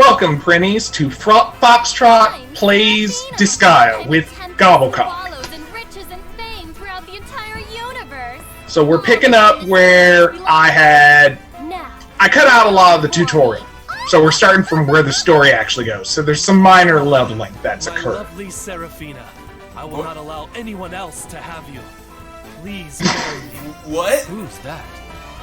Welcome, Prinnies, to Foxtrot Plays Disgea with Goblecoque. So we're picking up where I cut out a lot of the tutorial. So we're starting from where the story actually goes. So there's some minor leveling that's occurred. My lovely Seraphina, I will not allow anyone else to have you. Please marry me. What? Who's that?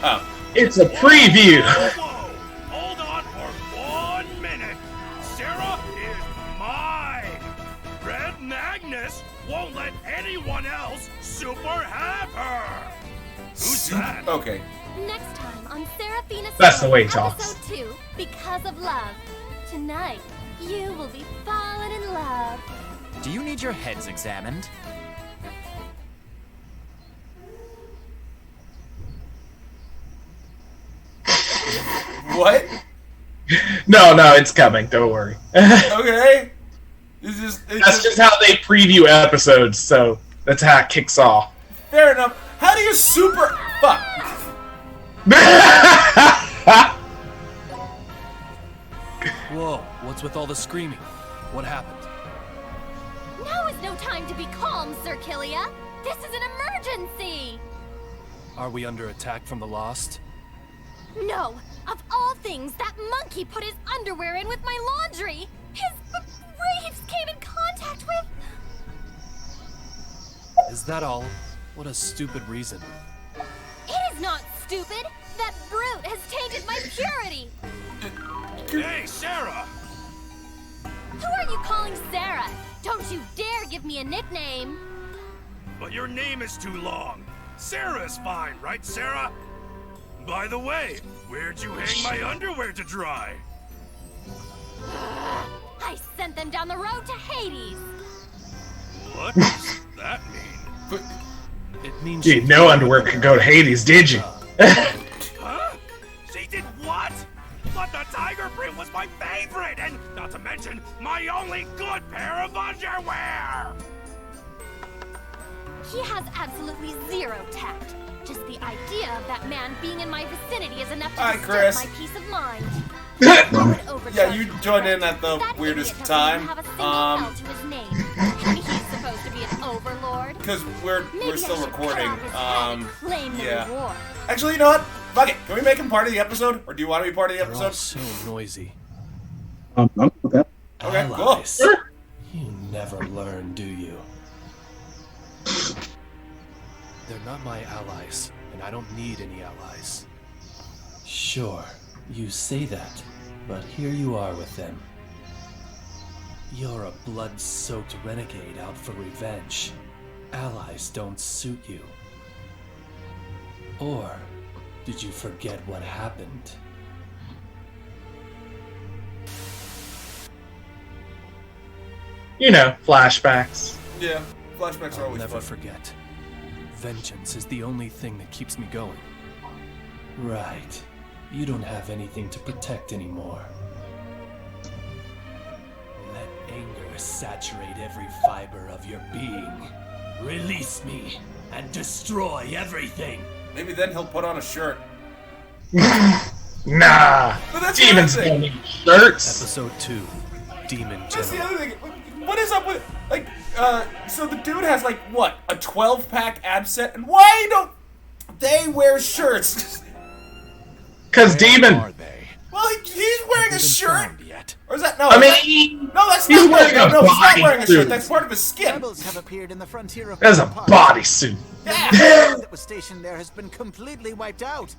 Oh. It's a preview. Whoa! Hold on for 1 minute. Sarah is mine. Red Magnus won't let anyone else super have her. Who's that? Okay. Next time on Seraphina That's the way he talks. Episode 2, Because of Love. Tonight, you will be falling in love. Do you need your heads examined? What? No, it's coming. Don't worry. Okay. That's just how they preview episodes, so that's how it kicks off. Fair enough. How do you super... Fuck. Whoa, what's with all the screaming? What happened? Now is no time to be calm, Sir Killia. This is an emergency. Are we under attack from the Lost? No. Of all things, that monkey put his underwear in with my laundry. His braves came in contact with... Is that all? What a stupid reason. It is not stupid. That brute has tainted my purity. Hey, Sarah! Who are you calling Sarah? Don't you dare give me a nickname. But your name is too long. Sarah's fine, right, Sarah? By the way, where'd you hang my underwear to dry? I sent them down the road to Hades. What does that mean? But, It means Gee, no underwear could go to Hades, did you? Huh? She did what? But the tiger print was my favorite, and not to mention, my only good pair of underwear! He has absolutely zero tact. Just the idea of that man being in my vicinity is enough to Hi, disturb Chris. my peace of mind. yeah, you joined in at the That weirdest idiot doesn't time. have a single L to his name. And he's supposed to be an overlord. Because we're Maybe still I should recording. cut off his head and claim the Yeah. reward. Actually, you know what? Fuck it. Can we make him part of the episode? Or do you want to be part of the they're all episode? so noisy. I'm with that. Okay, cool. Allies. You never learn, do you? They're not my allies, and I don't need any allies. Sure, you say that, but here you are with them. You're a blood-soaked renegade out for revenge. Allies don't suit you. Or did you forget what happened? You know, flashbacks. Yeah, flashbacks are I'll always never fun. forget. Vengeance is the only thing that keeps me going. Right. You don't have anything to protect anymore. Let anger saturate every fiber of your being. Release me and destroy everything. Maybe then he'll put on a shirt. Nah. But that's Demons the other don't thing. need shirts. Episode 2, Demon That's the General. other thing. What is up with... Like, so the dude has, like, what? A 12-pack ab set? And why don't they wear shirts? Because Demon. Are they? Well, he's wearing a Haven't been shirt. found yet. Or is that... No, I that's mean, no, that's he's not... wearing a no, he's not wearing a shirt. bodysuit. That's part of his skin. Rebels have appeared in the frontier of That's a Park. bodysuit. The Yeah. nation that was stationed there has been completely wiped out.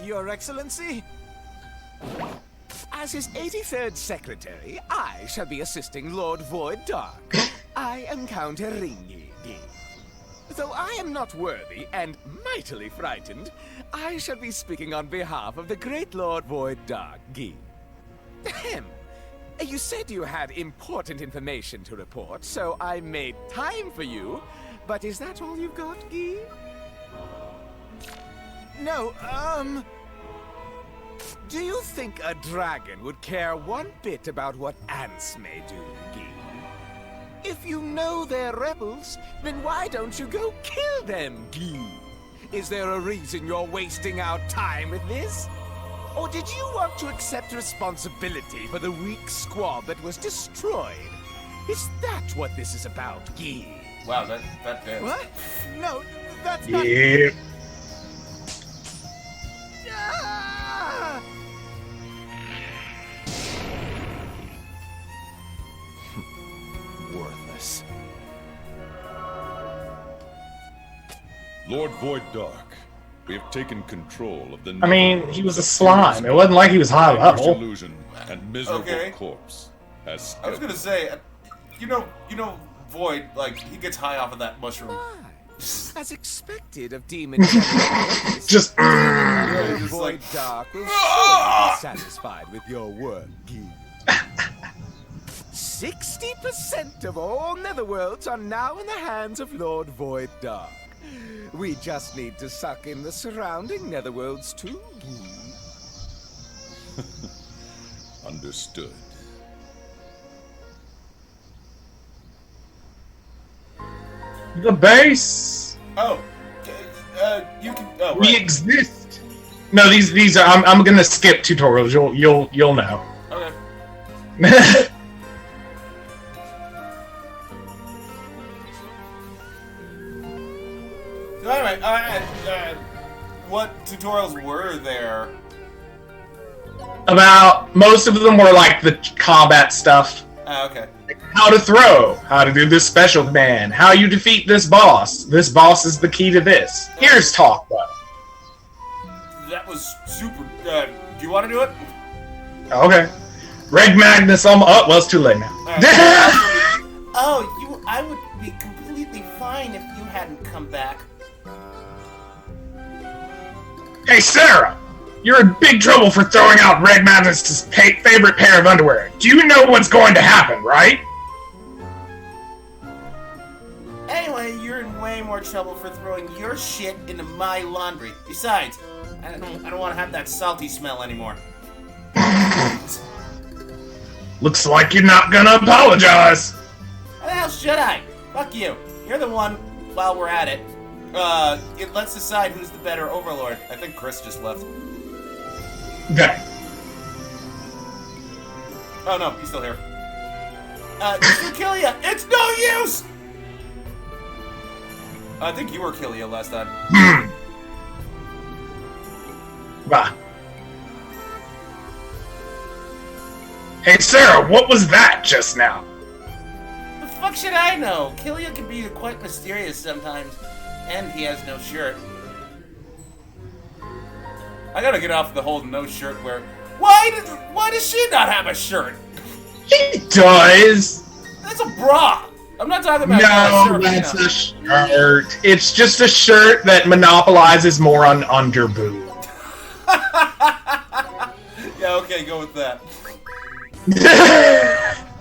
Your Excellency? As his 83rd secretary, I shall be assisting Lord Void Dark. I am Count Ringi. Though I am not worthy and mightily frightened, I shall be speaking on behalf of the great Lord Void Dark, Guy. Ahem. You said you had important information to report, so I made time for you. But is that all you've got, Guy? No, do you think a dragon would care one bit about what ants may do, Guy? If you know they're rebels, then why don't you go kill them, Guy? Is there a reason you're wasting our time with this? Or did you want to accept responsibility for the weak squad that was destroyed? Is that what this is about, Guy? Wow, that fits. What? No, that's not... Yeah. Ah! Worthless. Lord Void Dark, we have taken control of the... I mean, he was a slime. It wasn't like he was high level. Illusion and miserable corpse. As I was gonna say, you know, Void, like, he gets high off of that mushroom. Why? As expected of demon generators, Just... Void Dark will surely be satisfied with your work, Guy. 60% of all netherworlds are now in the hands of Lord Void Dark. We just need to suck in the surrounding netherworlds too, Guy. Understood. The base. Oh, you can. Oh, We right. exist. No, these are. I'm gonna skip tutorials. You'll know. Okay. Alright, what tutorials were there? About most of them were like the combat stuff. Okay. How to throw, how to do this special command, how you defeat this boss. This boss is the key to this. Here's talk though. That was super. Do you want to do it? Okay. Reg Magnus on. Oh, well, it's too late now. Oh, I would be completely fine if you hadn't come back. Hey, Sarah! You're in big trouble for throwing out Reg Magnus' favorite pair of underwear. Do you know what's going to happen, right? Anyway, you're in way more trouble for throwing your shit into my laundry. Besides, I don't want to have that salty smell anymore. Looks like you're not gonna apologize. How the hell should I? Fuck you. You're the one, while we're at it. Let's decide who's the better overlord. I think Chris just left. Okay. Oh no, he's still here. Kilia, it's no use! I think you were Kilia last time. Bah. Hey, Sarah, what was that just now? The fuck should I know? Kilia can be quite mysterious sometimes, and he has no shirt. I gotta get off the whole no shirt where. Why does she not have a shirt? He does. That's a bra. I'm not talking about No, shirt. that's a shirt. It's just a shirt that monopolizes more on underboob. Yeah, okay, go with that.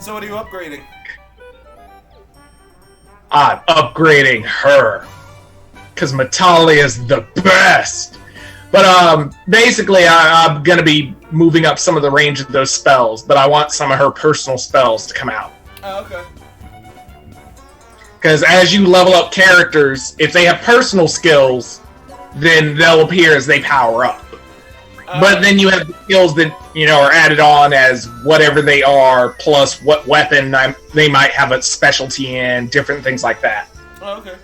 So what are you upgrading? I'm upgrading her. Because Metalia's the best. But basically I'm going to be moving up some of the range of those spells, but I want some of her personal spells to come out. Oh, okay. Because as you level up characters, if they have personal skills, then they'll appear as they power up. But then you have the skills that, you know, are added on as whatever they are, plus what weapon they might have a specialty in, different things like that. Oh, okay.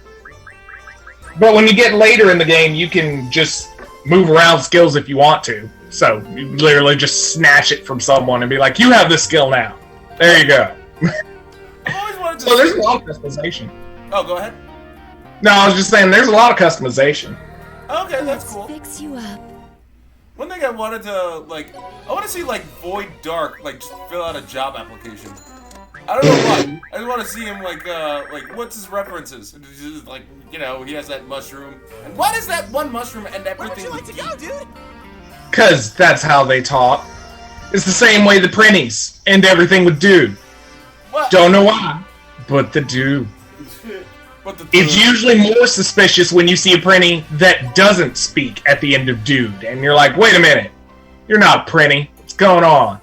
But when you get later in the game, you can just move around skills if you want to. So you literally just snatch it from someone and be like, you have this skill now. There you go. I've always wanted to So there's a lot of customization. Oh, go ahead. No, I was just saying there's a lot of customization. Okay, that's cool. Fix you up. One thing I wanted to, like, I want to see, like, Void Dark, like, just fill out a job application. I don't know why. I just want to see him, like, what's his references? Just, like, you know, he has that mushroom. And what is that one mushroom and everything? Where would you like to go, dude? Because that's how they talk. It's the same way the Prinnies end everything with dude. What? Don't know why, but the dude. It's usually more suspicious when you see a Prinny that doesn't speak at the end of dude, and you're like, wait a minute, you're not a Prinny. What's going on?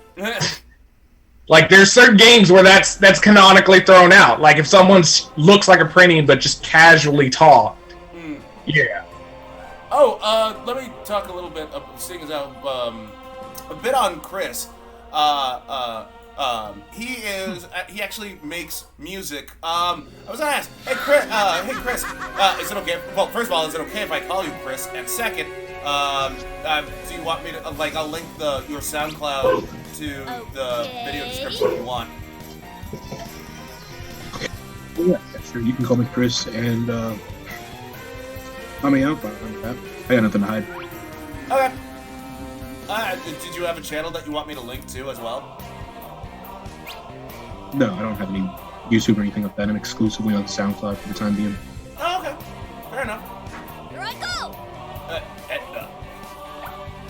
Like, there's certain games where that's canonically thrown out. Like, if someone looks like a Prinny but just casually talked, yeah. Oh, let me talk a little bit, seeing as how, a bit on Chris. He actually makes music. I was gonna ask, hey Chris, is it okay? Well, first of all, is it okay if I call you Chris? And second, do you want me to, I'll link your SoundCloud to the video description if you want. Yeah, sure. You can call me Chris, and I mean, I'm fine with that. I got nothing to hide. Okay. Did you have a channel that you want me to link to as well? No, I don't have any YouTube or anything like that. I'm exclusively on SoundCloud for the time being. Oh, okay. Fair enough. Here I go!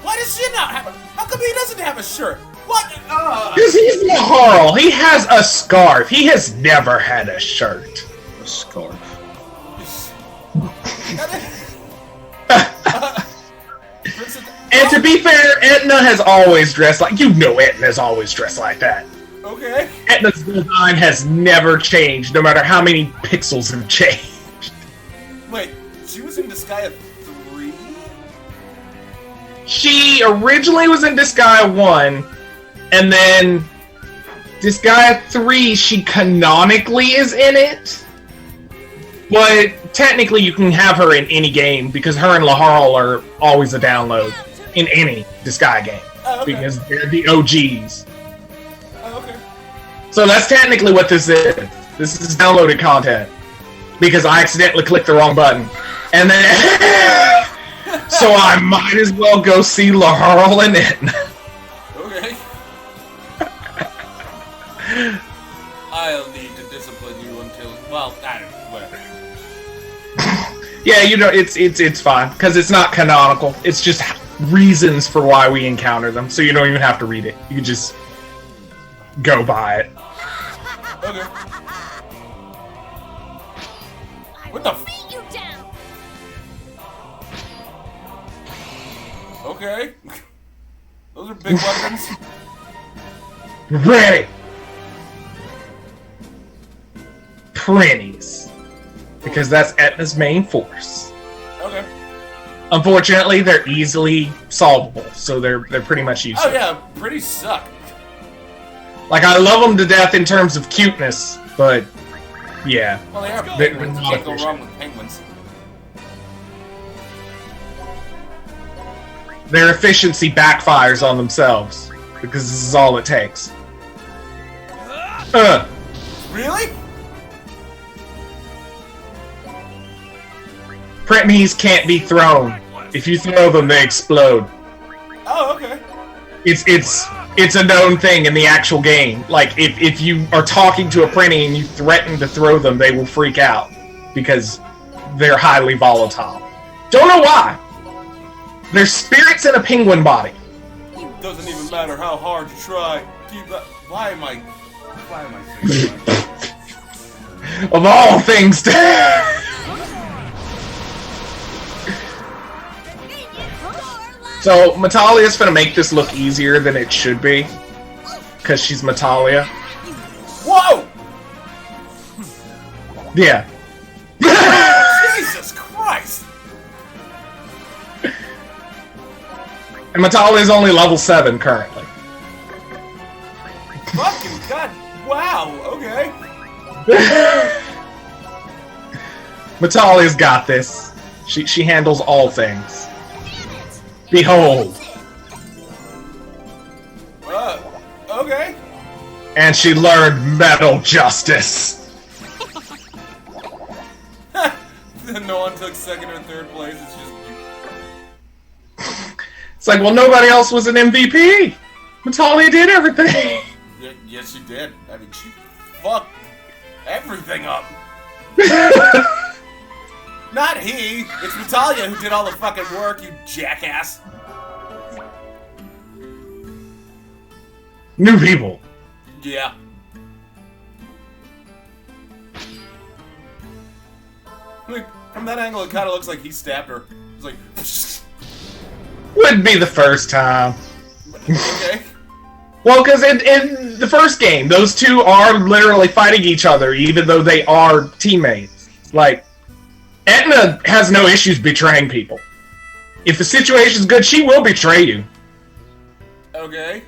Why does she not have a... How come he doesn't have a shirt? What? Because he's Laharl. He has a scarf. He has never had a shirt. A scarf. And to be fair, Etna has always dressed like... You know Etna's always dressed like that. Okay. Etna's design has never changed, no matter how many pixels have changed. Wait, she was in Disgea 3? She originally was in Disgea 1, and then Disgea 3, she canonically is in it. But technically you can have her in any game, because her and Laharl are always a download in any Disgea game. Oh, okay. Because they're the OGs. Oh, okay. So that's technically what this is. This is downloaded content. Because I accidentally clicked the wrong button. And then... so I might as well go see Laharl and Etna. Okay. I'll need to discipline you until... Well, I don't know. Whatever. Yeah, you know, it's fine. Because it's not canonical. It's just reasons for why we encounter them. So you don't even have to read it. You can just go by it. Okay. What the f... Beat you down! Okay. Those are big weapons. Ready! Prinnies. Because that's Etna's main force. Okay. Unfortunately, they're easily solvable, so they're pretty much useless. Oh yeah, pretty suck. Like, I love them to death in terms of cuteness, but yeah. Well, they are They're penguins. You not can't go efficient. wrong with penguins. Their efficiency backfires on themselves, because this is all it takes. Really? Prinnies can't be thrown. If you throw them, they explode. Oh, okay. It's a known thing in the actual game. Like, if you are talking to a Prinny and you threaten to throw them, they will freak out. Because they're highly volatile. Don't know why. They're spirits in a penguin body. Doesn't even matter how hard you try. Why am I thinking that? Of all things to... So, Metalia's gonna make this look easier than it should be. Because she's Metalia. Whoa! Yeah. Jesus Christ! And Metalia's only level 7 currently. Fucking god! Wow! Okay. Metalia's got this. She handles all things. Behold. Okay. And she learned metal justice. No one took second or third place. It's just It's like, well, nobody else was an MVP. Metalia did everything. Yes, she did. I mean, she fucked everything up. Not he. It's Metalia who did all the fucking work, you jackass. New people. Yeah. I mean, from that angle, it kind of looks like he stabbed her. It's like... Wouldn't be the first time. Okay. Well, because in the first game, those two are literally fighting each other, even though they are teammates. Like, Etna has no issues betraying people. if the situation's good, she will betray you. Okay.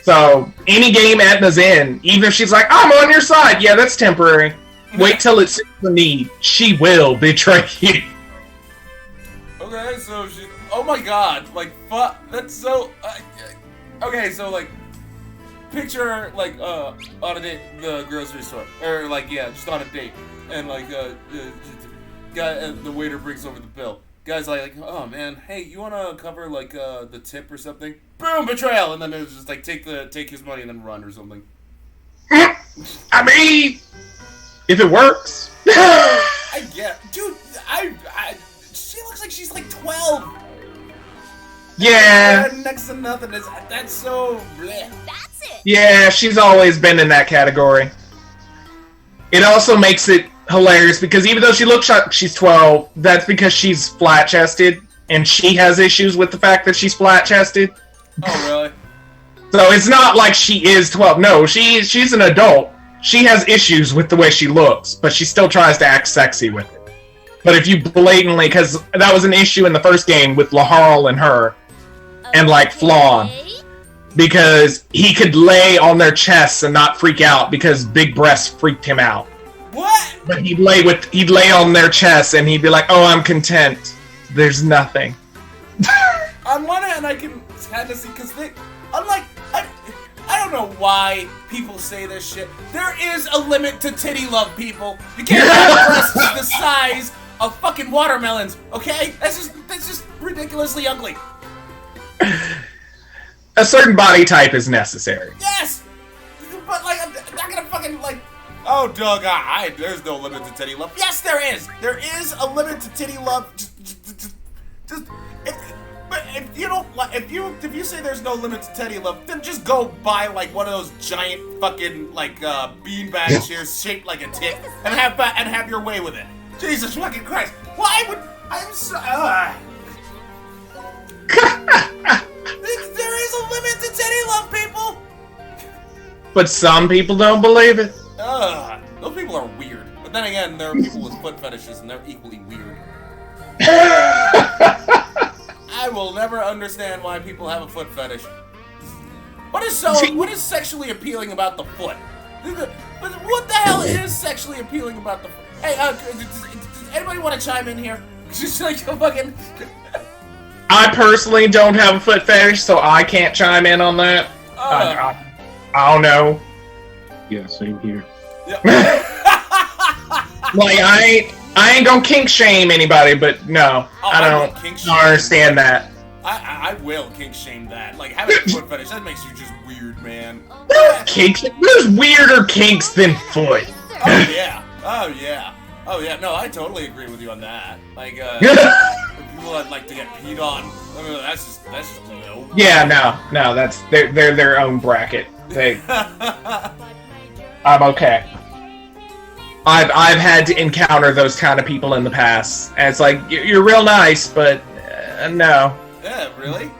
So, any game Edna's in, even if she's like, I'm on your side, yeah, that's temporary. Wait till it's the need. She will betray you. Okay, so she... Oh my god, like, fuck, that's so... okay, so, like, picture, like, on a date, the grocery store. Or, like, yeah, just on a date. And, like, guy, the waiter brings over the bill. Guy's like, oh, man, hey, you wanna cover, like, the tip or something? Boom, betrayal! And then it's just, like, take his money and then run or something. I mean, if it works. I get... Dude, she looks like she's, like, 12! Yeah. Next to nothing. That's so... Bleh. That's it. Yeah, she's always been in that category. It also makes it hilarious because even though she looks like she's 12, that's because she's flat-chested, and she has issues with the fact that she's flat-chested. Oh, really? So it's not like she is 12. No, she's an adult. She has issues with the way she looks, but she still tries to act sexy with it. But if you blatantly... Because that was an issue in the first game with Laharl and her, and, like, Flawn. Because he could lay on their chests and not freak out because big breasts freaked him out. What? But he'd lay on their chests and he'd be like, oh, I'm content. There's nothing. On one hand, I can kind of see, because they... Unlike... I don't know why people say this shit. There is a limit to titty love, people. You can't have breasts the size of fucking watermelons, okay? That's just ridiculously ugly. A certain body type is necessary. Yes! But, like, I'm not gonna fucking, like... Oh, Doug, there's no limit to titty love. Yes, there is! There is a limit to titty love. If you don't, if you say there's no limit to titty love, then just go buy, like, one of those giant fucking, like, beanbag chairs shaped like a tit and have your way with it. Jesus fucking Christ. Why would... I'm so... There is a limit to titty love, people! But some people don't believe it. Those people are weird. But then again, there are people with foot fetishes, and they're equally weird. I will never understand why people have a foot fetish. What is sexually appealing about the foot? But what the hell is sexually appealing about the foot? Hey, does anybody want to chime in here? Just like a fucking... I personally don't have a foot fetish, so I can't chime in on that. I don't know. Yeah, same here. Yep. Like, I ain't gonna kink shame anybody, but no, I don't understand that. I will kink shame that. Like, having a foot fetish, that makes you just weird, man. Kinks? There's weirder kinks than foot. Oh yeah. Oh yeah. Oh yeah. No, I totally agree with you on that. Like, people that like to get peed on. I mean, that's just no. Yeah, no, that's they're their own bracket. I'm okay. I've had to encounter those kind of people in the past, and it's like, you're real nice, but no. Yeah, really?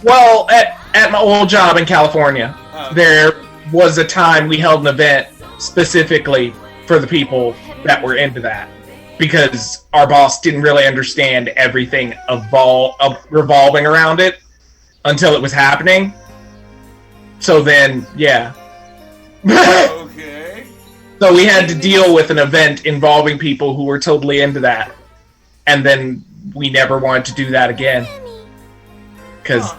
Well, at my old job in California, there was a time we held an event specifically for the people that were into that, because our boss didn't really understand everything revolving around it until it was happening. So then, yeah. Okay. So we had to deal with an event involving people who were totally into that. And then we never wanted to do that again. Because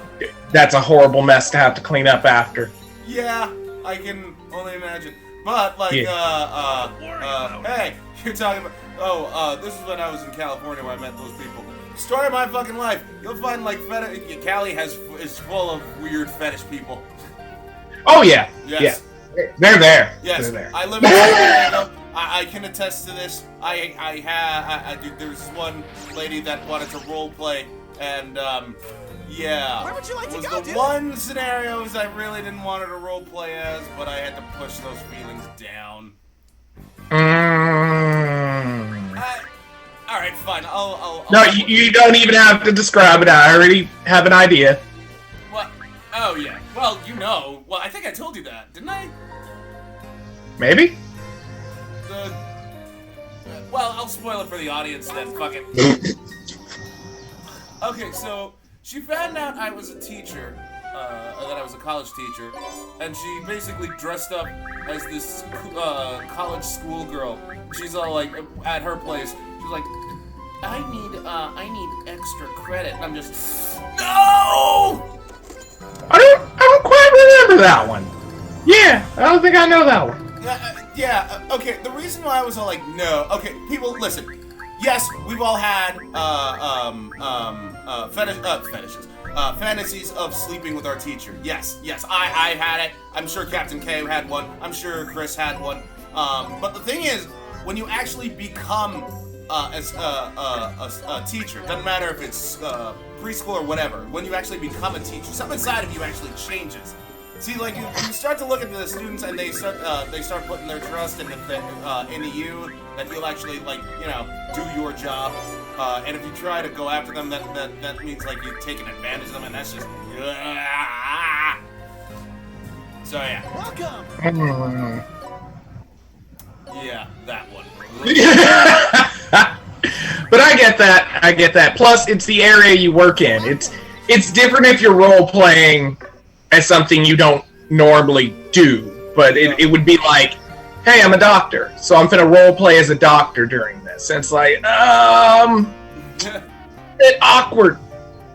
that's a horrible mess to have to clean up after. Yeah, I can only imagine. But, like, hey, you're talking about... this is when I was in California when I met those people. Story of my fucking life. You'll find, like, Cali is full of weird fetish people. Oh, yeah. Yes. Yeah. They're there. Yes. They're there. I live in San Diego. I can attest to this. There's one lady that wanted to role play, and, yeah. Where would you like to was go, the dude? one scenarios I really didn't want her to role play as, but I had to push those feelings down. Alright, fine. I'll No, you don't even have to describe it. I already have an idea. What? Oh, yeah. Well, you know. Well, I think I told you that, didn't I? Maybe? Well, I'll spoil it for the audience then. Fuck it. Okay, so she found out I was a teacher, that I was a college teacher, and she basically dressed up as this college schoolgirl. She's all like, at her place, she's like, I need extra credit. And I'm just, no! I don't quite remember that one. Yeah, I don't think I know that one. Okay, the reason why I was all like, no, okay, people, listen. Yes, we've all had, fetishes. Fantasies of sleeping with our teacher. Yes, I had it. I'm sure Captain K had one. I'm sure Chris had one. But the thing is, when you actually become as a teacher, doesn't matter if it's preschool or whatever, when you actually become a teacher, something inside of you actually changes. See, like you start to look at the students, and they start putting their trust into you, that you'll actually, like, you know, do your job. And if you try to go after them, that means like you're taking advantage of them, and that's just. So yeah. Mm. Yeah, that one. But I get that. Plus, it's the area you work in. It's different if you're role playing as something you don't normally do. But it would be like, hey, I'm a doctor, so I'm finna role play as a doctor during this. And it's like, bit awkward.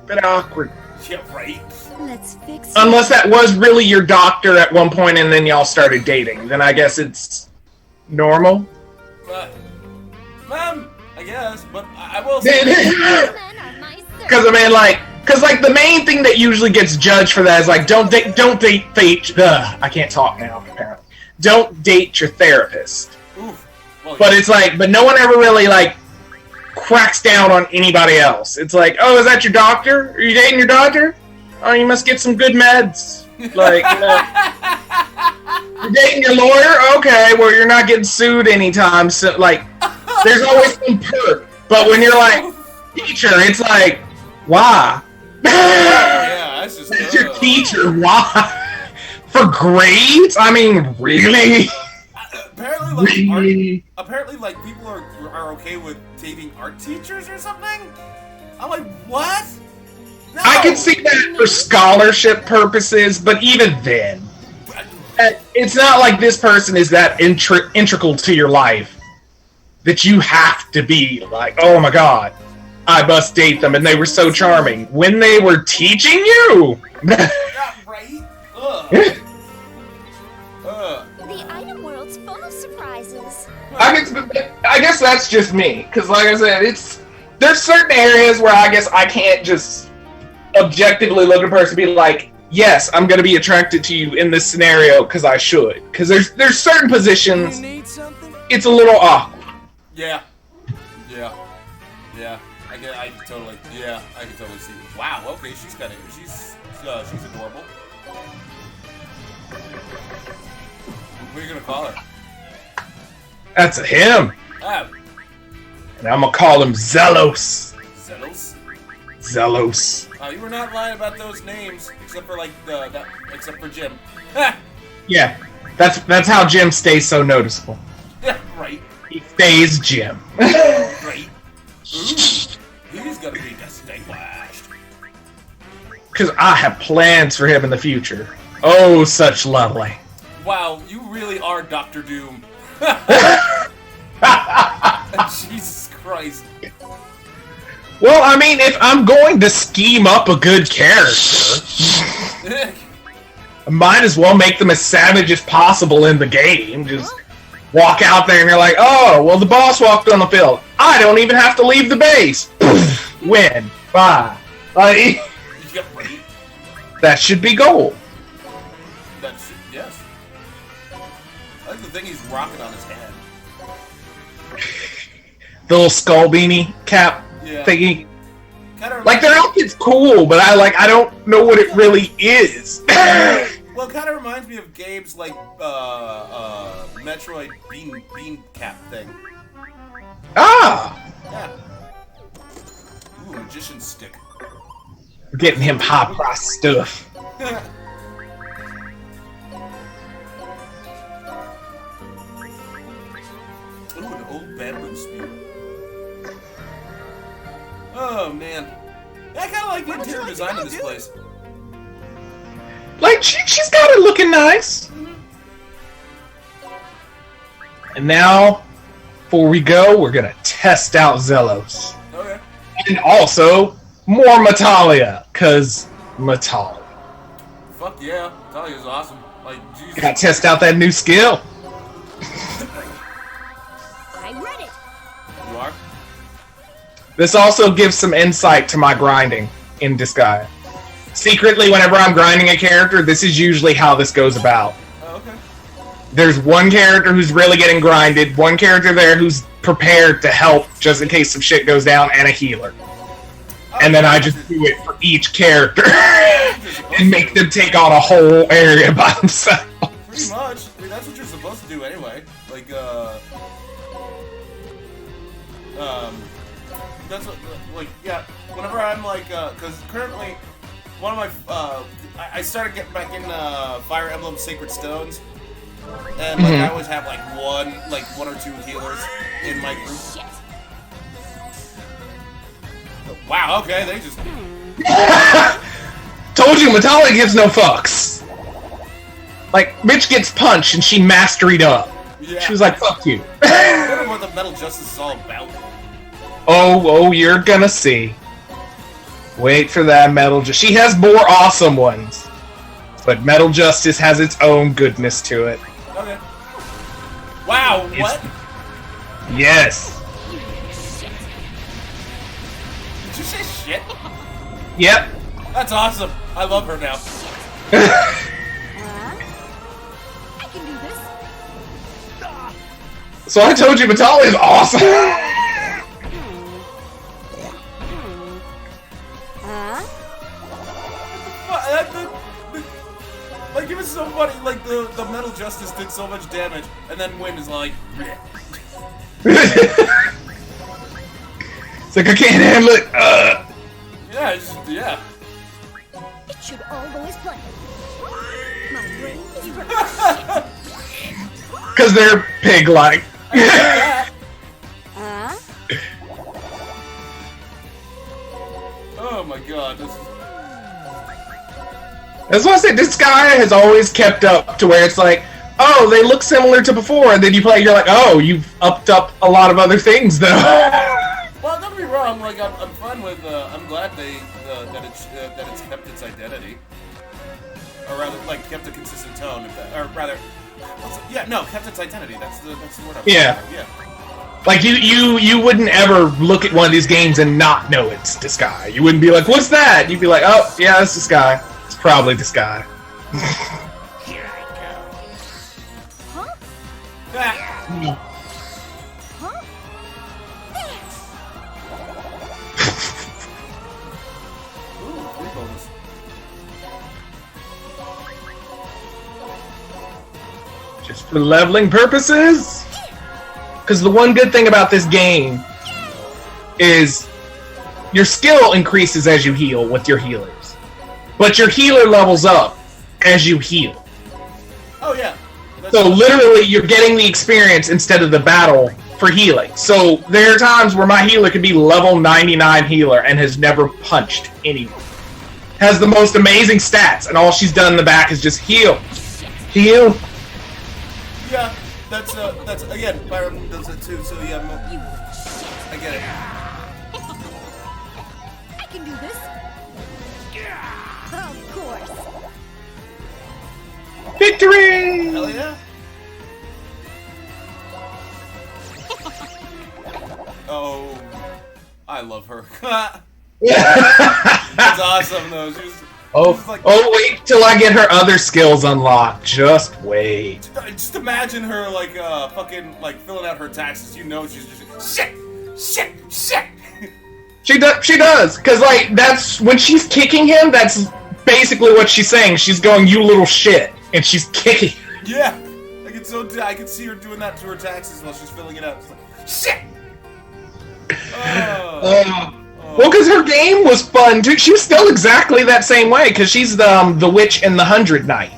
Yeah, right. Let's fix it. Unless that was really your doctor at one point, and then y'all started dating, then I guess it's normal. Ma'am, I guess, but I will say. Because I mean, like the main thing that usually gets judged for that is like, don't date. I can't talk now. Apparently, don't date your therapist. Oof. Well, but it's like, but no one ever really like cracks down on anybody else. It's like, oh, is that your doctor? Are you dating your doctor? Oh, you must get some good meds. Like, you know, you're dating your lawyer? Okay, well, you're not getting sued anytime. So, like, there's always some perk. But when you're like, teacher, it's like, why? Yeah, that's just. That's your teacher. Why? For grades? I mean, really? Apparently, like, people are okay with dating art teachers or something? I'm like, what? No! I can see that for scholarship purposes, but even then, it's not like this person is that integral to your life that you have to be like, oh my god, I must date them, and they were so charming when they were teaching you. Yeah, right? Ugh. The item world's full of surprises. I guess that's just me, because like I said, there's certain areas where I guess I can't just objectively look at a person and be like, yes, I'm going to be attracted to you in this scenario because I should. Because there's certain positions, it's a little awkward. Yeah. I can totally see. Wow. Okay, she's adorable. What are you gonna call her? That's a him. Ah. And I'm gonna call him Zelos. Zelos? You were not lying about those names, except for like except for Jim. Yeah, that's how Jim stays so noticeable. Yeah, right. He stays Jim. Right. Ooh, he's gonna be distinguished. Because I have plans for him in the future. Oh, such lovely. Wow, you really are Dr. Doom. Jesus Christ. Well, I mean, if I'm going to scheme up a good character, I might as well make them as savage as possible in the game. Just walk out there and you're like, oh, well, the boss walked on the field. I don't even have to leave the base. Win. Bye. Like, that should be goal. Yes. I like the thing he's rocking on his head. The little skull beanie cap thingy. Like, their outfit's cool, but I don't know what it really is. Well, it kind of reminds me of games like Metroid bean cap thing. Ah! Yeah. Ooh, magician's stick. We're getting him high price stuff. Ooh, an old bamboo spear. Oh man. Yeah, I kind of like the interior design of this place. Like, she's got it looking nice. And now, before we go, we're gonna test out Zelos. Okay. And also, more Metalia, cause Metalia. Fuck yeah, Natalia's awesome. Like, Jesus. Gotta test out that new skill. I read it. You are? This also gives some insight to my grinding in Disgea. Secretly, whenever I'm grinding a character, this is usually how this goes about. Oh, okay. There's one character who's really getting grinded, one character there who's prepared to help just in case some shit goes down, and a healer. And then I just do it for each character and make them take on a whole area by themselves. Pretty much. I mean, that's what you're supposed to do anyway. Like, that's what, like, yeah, whenever I'm like, because currently, one of my, I started getting back in, Fire Emblem Sacred Stones, and, like, I always have, like, one or two healers in my group. Shit. Wow, okay, they just... Told you, Metalia gives no fucks. Like, bitch gets punched and she masteried up. Yeah. She was like, fuck you. I wonder what the Metal Justice is all about. Oh, you're gonna see. Wait for that Metal Justice. She has more awesome ones. But Metal Justice has its own goodness to it. Okay. Wow, what? Yes. Did you say shit? Yep. That's awesome. I love her now. I can do this. So I told you Metalia is awesome. Like, it was so funny, like, the Metal Justice did so much damage, and then Wind is like... It's like, I can't handle it. Yeah, it's just, yeah. It should always play. My brain is Because they're pig-like. Oh my god, this is... That's why I said this guy has always kept up to where it's like, oh, they look similar to before, and then you play, you're like, oh, you've upped up a lot of other things, though. Well, don't get me wrong. Like, I'm fine with. I'm glad that it's kept its identity, or rather, like, kept a consistent tone. Or rather, kept its identity. That's the word. Yeah. Yeah. Like you wouldn't ever look at one of these games and not know it's Disgea. You wouldn't be like, what's that? You'd be like, oh, yeah, it's Disgea. It's probably Disgea. Here I go. Huh? Ah. Huh? Ooh, 3 bonus. Just for leveling purposes? Because the one good thing about this game is your skill increases as you heal with your healers. But your healer levels up as you heal. Oh yeah. So literally you're getting the experience instead of the battle for healing. So there are times where my healer could be level 99 healer and has never punched anyone. Has the most amazing stats, and all she's done in the back is just heal. Heal. Yeah, that's again, Byron does it too, so yeah, I get it. I can do this. Of course. Victory! Hell yeah. Oh, I love her. That's awesome though. She was like, wait till I get her other skills unlocked. Just wait. Just imagine her like fucking like filling out her taxes. You know she's just shit. She does, cause like that's when she's kicking him. That's basically what she's saying. She's going, "You little shit," and she's kicking. Yeah, I can see her doing that to her taxes while she's filling it out. It's like, shit. Well, because her game was fun too. She was still exactly that same way, because she's the witch and the 100 Knight.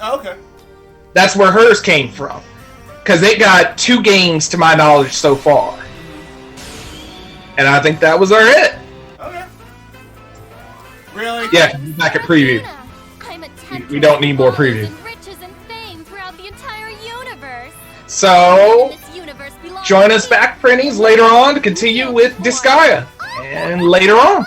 Oh, okay. That's where hers came from. Because it got 2 games to my knowledge so far. And I think that was our hit. Okay. Really? Yeah, back at preview. I'm a We don't need more preview. riches and fame throughout the entire universe. So, This universe belongs join to us me. back, Prinnies, later on to continue with Disgea. And later on.